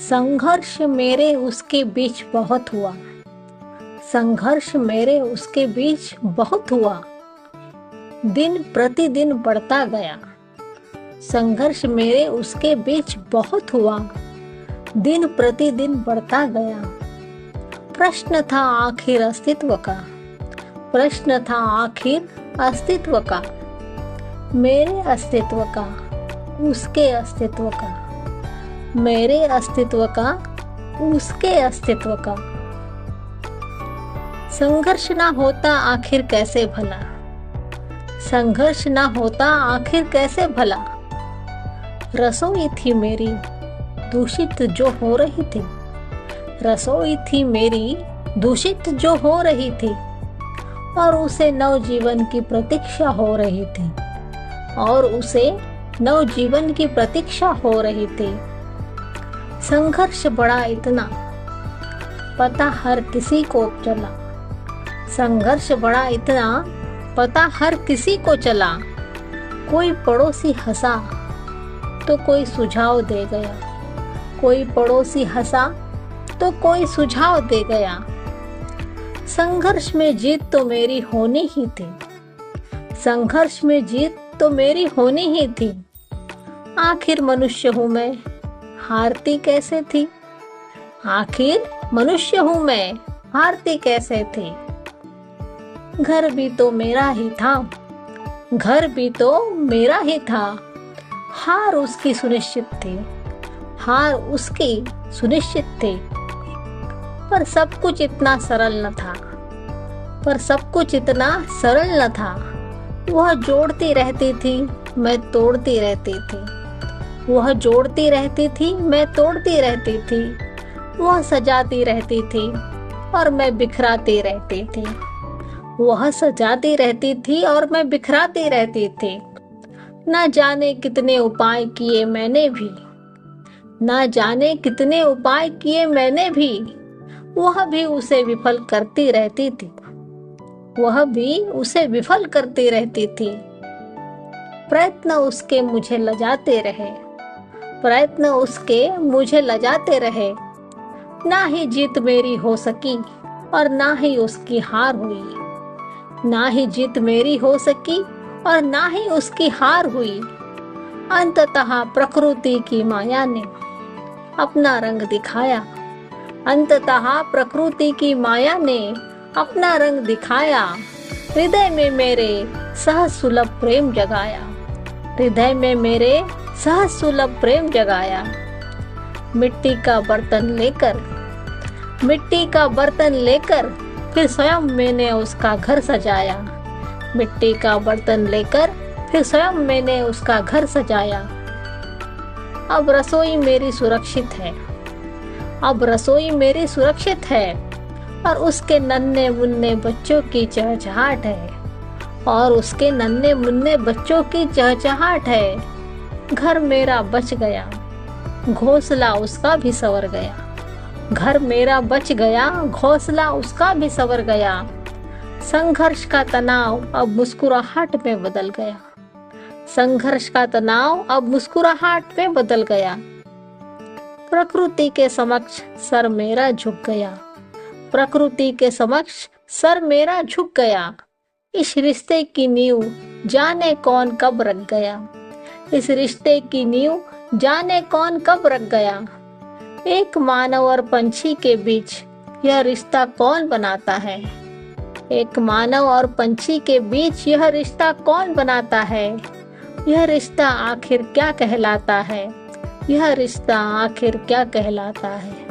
संघर्ष मेरे उसके बीच बहुत हुआ। संघर्ष मेरे उसके बीच बहुत हुआ, दिन प्रतिदिन बढ़ता गया। संघर्ष मेरे उसके बीच बहुत हुआ, दिन प्रतिदिन बढ़ता गया। प्रश्न था आखिर अस्तित्व का, प्रश्न था आखिर अस्तित्व का, मेरे अस्तित्व का, उसके अस्तित्व का, मेरे अस्तित्व का, उसके अस्तित्व का। संघर्ष ना होता आखिर कैसे भला, संघर्ष ना होता आखिर कैसे भला। रसोई थी मेरी दूषित जो हो रही थी, रसोई थी मेरी दूषित जो हो रही थी, और उसे नवजीवन की प्रतीक्षा हो रही थी, और उसे नवजीवन की प्रतीक्षा हो रही थी। संघर्ष बढ़ा इतना पता हर किसी को चला, संघर्ष बढ़ा इतना पता हर किसी को चला। कोई पड़ोसी हंसा तो कोई सुझाव दे गया, कोई पड़ोसी हंसा तो कोई सुझाव दे गया। संघर्ष में जीत तो मेरी होनी ही थी, संघर्ष में जीत तो मेरी होनी ही थी। आखिर मनुष्य हूं मैं, हारती कैसे थी, आखिर मनुष्य हूं मैं, हारती कैसे थी। घर भी तो मेरा ही था, घर भी तो मेरा ही था। हार उसकी सुनिश्चित थी, हार उसकी सुनिश्चित थी। पर सब कुछ इतना सरल न था, पर सब कुछ इतना सरल न था। वह जोड़ती रहती थी, मैं तोड़ती रहती थी, वह जोड़ती रहती थी, मैं तोड़ती रहती थी। वह सजाती रहती थी और मैं बिखराती रहती थी, वह सजाती रहती थी और मैं बिखराती रहती थी। न जाने कितने उपाय किए मैंने भी, न जाने कितने उपाय किए मैंने भी, वह भी उसे विफल करती रहती थी, वह भी उसे विफल करती रहती थी। प्रयत्न उसके मुझे लजाते रहे, प्रयत्न उसके मुझे लजाते रहे। ना ही जीत मेरी हो सकी और ना ही उसकी हार हुई, ना ही जीत मेरी हो सकी और ना ही उसकी हार हुई। अंततः प्रकृति की माया ने अपना रंग दिखाया, अंततः प्रकृति की माया ने अपना रंग दिखाया। हृदय में मेरे सहज सुलभ प्रेम जगाया, हृदय में मेरे सहज सुलभ प्रेम जगाया। मिट्टी का बर्तन लेकर, मिट्टी का बर्तन लेकर फिर स्वयं मैंने उसका घर सजाया, मिट्टी का बर्तन लेकर फिर स्वयं मैंने उसका घर सजाया। अब रसोई मेरी सुरक्षित है, अब रसोई मेरी सुरक्षित है, और उसके नन्हे मुन्ने बच्चों की चहचहाट है, और उसके नन्हे मुन्ने बच्चों की चहचहाट है। घर मेरा बच गया, घोंसला उसका भी संवर गया, घर मेरा बच गया, घोंसला उसका भी संवर गया। संघर्ष का तनाव अब मुस्कुराहट में बदल गया, संघर्ष का तनाव अब मुस्कुराहट में बदल गया। प्रकृति के समक्ष सर मेरा झुक गया, प्रकृति के समक्ष सर मेरा झुक गया। इस रिश्ते की नींव जाने कौन कब रख गया, इस रिश्ते की नींव जाने कौन कब रख गया। एक मानव और पंछी के बीच यह रिश्ता कौन बनाता है, एक मानव और पंछी के बीच यह रिश्ता कौन बनाता है। यह रिश्ता आखिर क्या कहलाता है, यह रिश्ता आखिर क्या कहलाता है।